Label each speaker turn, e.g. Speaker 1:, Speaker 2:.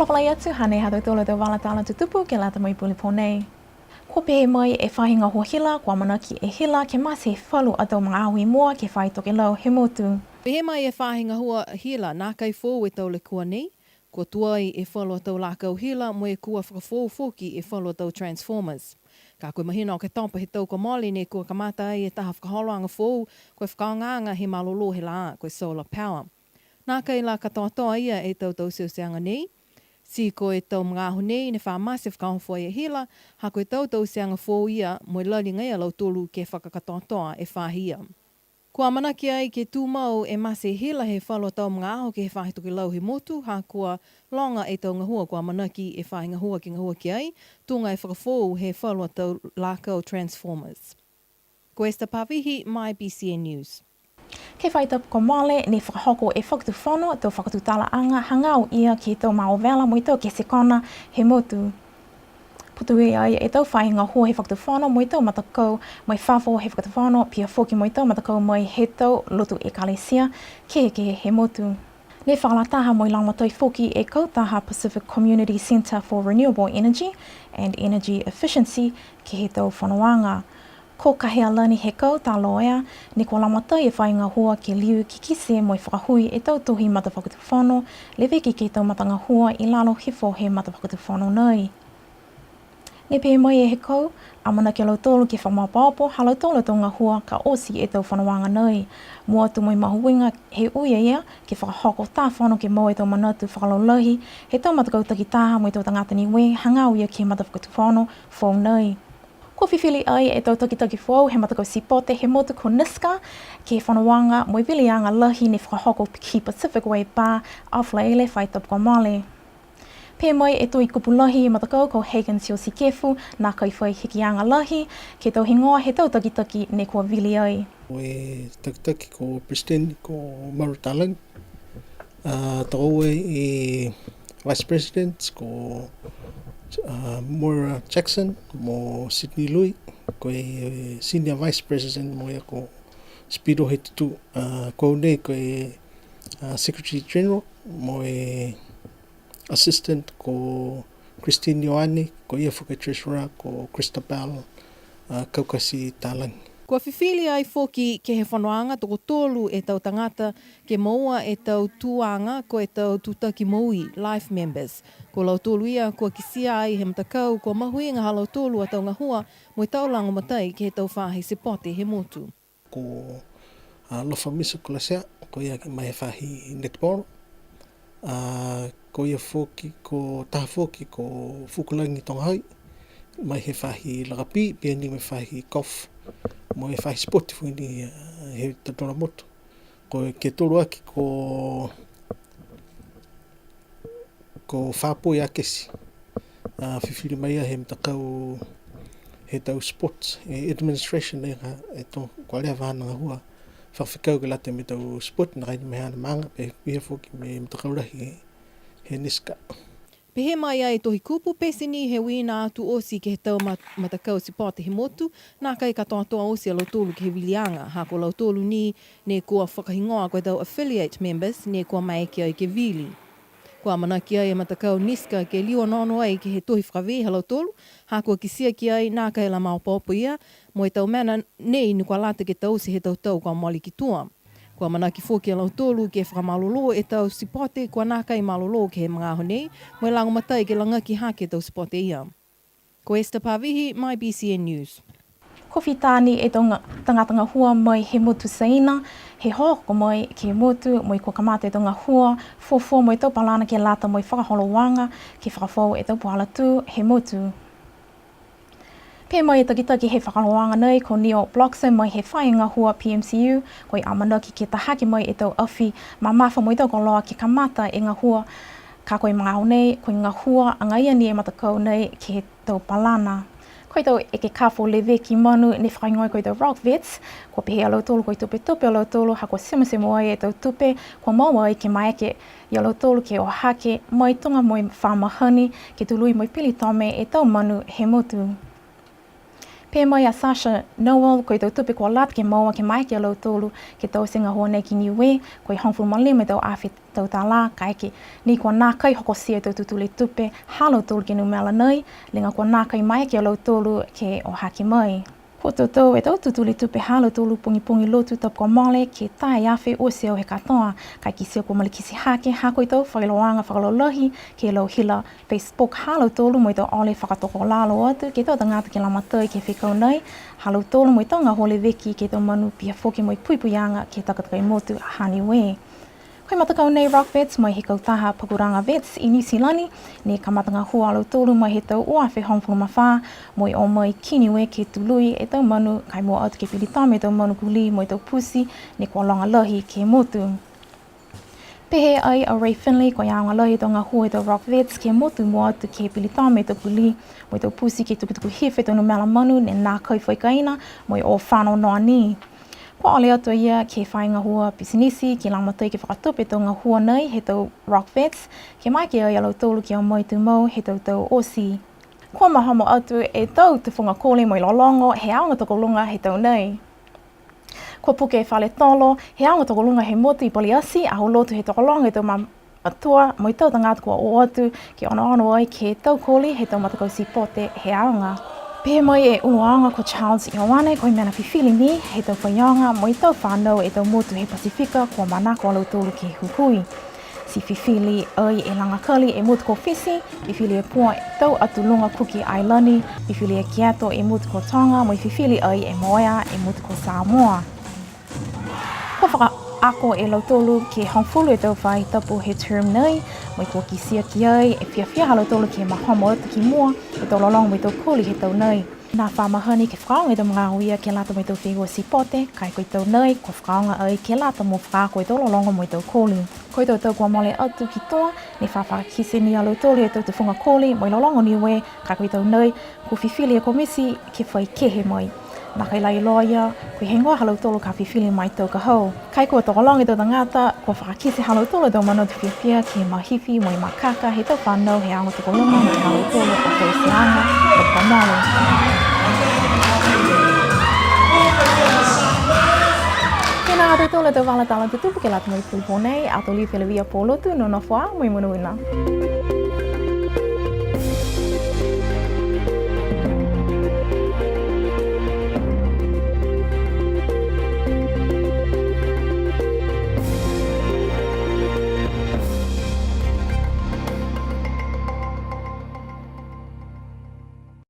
Speaker 1: Kolawalai atu hane hatu tolo te wala tala tutupu ke lata mai puli ponei. Ko pehe mai e whahinga ho hila, kua manaki e hila, ke masi e whalu atau mga ahui mua ke whai toke lau he motu.
Speaker 2: Pehe mai e whahinga hua hila, nā kai fōu e tau le kua nei, ko tuai e whalu atau lākau hila, mo e kua whakafōu fōki e whalu atau Transformers. Ka koe mahina o ke tampa he tau ka mali ne kua kamata ai e taha whakaholoanga fōu, koe whakaonganga he malolo he la koe solar power. Nā kai la katoatoa ia e tau siuseanga nei, si ko e tau mga ahu nei ne whamasi whakahofo e hila, ha koe tau seanga fōu ia mo e lari ngai alau tolu ke whakakatoatoa e whahia. Kua manaki ai ke tūmau e masi hila he whalo tau mga aho ke he whahitoki lau he motu, ha kua longa e tau ngahua kua manaki e whahi ngahua ki ngahua ki ai, tūnga e whakafōu he whalo tau lākau Transformers. Ko esta pavihi, My BCN News.
Speaker 1: Ke whaitap ko male ni whakahoko e whakatu whono tau whakatu tala anga hangau ia ki tau mao vela mo i tau ke sekona he motu. Putu e ai e tau whainga hoa he whakatu whono mo i tau matakau mai whawho he whakatu whono pia whoki mo i tau matakau mai he tau lotu e kalesia ke he motu. Ne whakalataha mo i langatoi whoki e kautaha Pacific Community Centre for Renewable Energy and Energy Efficiency ke he tau whonoanga. Ko kahea lani he kau tā loea, ne ko lamata e whainga hua ke liu ki kise mo i whakahui e tau tuhi mata whakatu whono, lewe ki ke tau matanga hua i lalo hifo he mata whakatu whono nei. Ne pē mai e he kau, amana ke lau tolu ke whamapaopo, halau tolu tonga hua ka osi e tau whanawanga nei. Mua tu mai mahuinga he uia ia, ke whakahoko tā whono ke mau e tau manatu whakalolahi, he tau matakau taki taha mo i tau tangata Niue, hangau ia ke mata whakatu whono, whou nei. Ko whiwhili ai e tau taki whau he matakau sipote he motu ko Niska ke whanawanga mo i wilianga lahi ne whakahoko ki Pacific Way Bar Awhlaele whaitap ko male. Pē mai e tui kupu lahi e matakau ko Hagen Siosi Kefu nā kai whai hikianga lahi ke tau hingoa he tau taki ne kua wili ai.
Speaker 3: Ko e taki ko President ko Marutalang, tau e Vice President ko Maura Jackson mo Sydney Lui, ko e Senior Vice President mo e ko Speedo he tutu, ko nei ko e Secretary General mo e Assistant ko Christine Ioane, ko ia whuka Treasurer ko Christabel Kaukasi Talangi.
Speaker 2: Kua whiwhili ai whoki ke he whanoanga toko tōlu e tau tangata ke maua e tau tuanga ko e tau tutaki maui, life members. Ko lau tōlu ia kua kisia ai he matakau kua mahuinga halau tōlu a tau ngahua mo i tau lango matai ke he tau whahi sepote he motu.
Speaker 3: Ko lofa misa ko lasea, ko ia ke mai whahi netball. Ko ia whoki, ko taha whoki ko Fukulangi Tonghai, mai he whahi lagapi, pia ni mai whahi golf. Mo e whahi sport fuini he tatona motu. Ko ke toro aki ko whapoi a kesi. Whiwhiri mai a he mtakau he tau sports, he administration e tō kua lea wānanga hua. Whawhikau ke late me tau sport, na kaini me hana maanga, pe pia whoki me mtakau rahi he niska.
Speaker 2: Pehe mai ai tohi kupu pesini he wina atu osi ke he tau matakau sipote he motu, nā kai katoa osi a lau tōlu ke he wilianga, ha ko lau tōlu ni ne kua whakahingoa koe tau affiliate members ne kua maeki ai ke wili. Kua manaki ai e matakau niska ke liwa nono ai ke he tohi whakawe ha lau tōlu, ha kua kisia ki ai nā kai la maopopo ia, mo e tau mana nei ni kua lata ke tau si he tau kua moli ki tua. Kua manaki whoki a lau tōlu ke whakamalolo e tau sipote kua nā kai malolo ke he mga aho nei, mo e lango matai ke langa ki hake tau sipote ia. Ko esta pavihi, My BCN News.
Speaker 1: Ko whitāni e tangata hua mai he motu saina, he hōko mai ke motu mo i kua kamata e tau hua, fuafua mo i tau palana ke lata mo i whakaholo wanga, ke whakawhau e tau puhala tū he motu. Pē mai e taki he whakaloanga nei ko Neo Bloxham mai he whainga hua PMCU ko i amanaki ke tahaki mai e tau awhi ma mawha mo i tau koloa ke kamata e ngā hua ka koe mga au nei ko i ngā hua anga ia ni e matakau nei ke he tau palana. Ko i tau e ke kafo lewe ki manu ne whakaingoa ko i tau rock vets ko pehe alau tolu ko i tupe alau tolu ha ko semo ai e tau tupe ko maua ai ke maeke i alau tolu ke o hake mai tunga mo i whamahani ke tului mo i pili tome e tau manu he motu. Pe mai a Sasha Noel koe tau tupe kua lat ke maua ke mai ke lau tolu ke tau singa hoa nei ki Niue koe hongfu mali me tau awhi tau tā la kai ke ni kua nā kai hoko sia tau tutule tupe halo tolu ke numela nei linga kua nā kai mai ke lau tolu ke o haki mai. Ko tau e tau tutuli tupe halo tolu pungi lotu tau ko mole ke tai awhi o seo he katoa kai ki seo ko mali kisi hake hako i tau whakaloanga whakalolohi ke lau hila Facebook halo tolu mo i tau ole whakatoko lalo atu ke tau tangata ke lamatoi ke whikau nei halo tolu mo i tau ngā hole veki ke tau manu pia whoki mo i puipuyanga ke takatakai motu Niue. Koe matakau nei Rock Vets mai he kautaha Pakuranga Vets i Nisilani ne ka matanga hua alo tolu mai he tau oawhi hongpulu mawha mo i o mai ki Niue ke tului e tau manu kai mua atu ke pilitame tau manu kuli mo i tau pusi ne kua longa lahi ke motu. Pehe ai a Ray Finley ko ianga lahi tau ngā hua e tau Rock Vets ke motu mua atu ke pilitame tau kuli mo i tau pusi ke tukutuku hiwhi tau numela manu ne nā kai whaikaina mo i o whānau noa ni. Kua ole atu ia ke whai ngā hua pisinisi ki lamatoi ke whakatupe tau ngā hua nei he tau Rock Vets ke mai ke ai alau tolu ki au mai tu mau he tau osi. Kua mahamo atu e tau te whunga kōle mo i lolongo he aonga tokolunga he tau nei. Kua puke e whale tolo he aonga tokolunga he motu i poliasi a ho lotu he tokolonga e tau matua mo i tau tangata kua o atu ke ono ai ke tau kōle he tau matakau sipote he aonga. Pehe mai e unuanga ko Charles Ioane ko i mena whiwhili ni he tau whaionga mo i tau whanau e tau motu he Pasifika kua manako alau tolu ke hupui. Si whiwhili ai e langakali e motu ko Fisi, whiwhili e pua tau atu lunga kuki Ailani, whiwhili e Kiato e motu ko Tonga, mo i whiwhili ai e Moea e motu ko Samoa. Kua whaka ako e lau tolu ke hongfulu e tau whai tapu he term nei, mo i kua ki sia ki ai e whiawhia halau tolu ke mahomo atu ki mua, e tau lolong mo i tau kuli he tau nei. Nā whamahani ke whakaonga e tau mga huia ke lata mo i tau whigo sipote, kai ko i tau nei, kua whakaonga ai ke lata mo whakako e tau lolongo mo i tau kuli. Ko i tau kua mole atu ki toa, ne whawhakise ni alau tolu e tau te whunga kuli, mo i lolongo Niue, kai ko i tau nei, ku whiwhili e komisi ke whai kehe mai. Nā kai lai loia, kui hengoa halau tolu ka whiwhili mai tau ka hau. Kai kua tokolong i tau tangata, kua whakakise halau tolu tau manu te whiawhia ke mahiwhi mo i makaka he tau whanau he ango tokolunga mo i halau tolu o tau sianga o ka mole. Tēnā atu tolu tau wala tala te tupu ke lata mo i pulpo nei, ato li whilawia pōlotu no na whaa mo i munuina.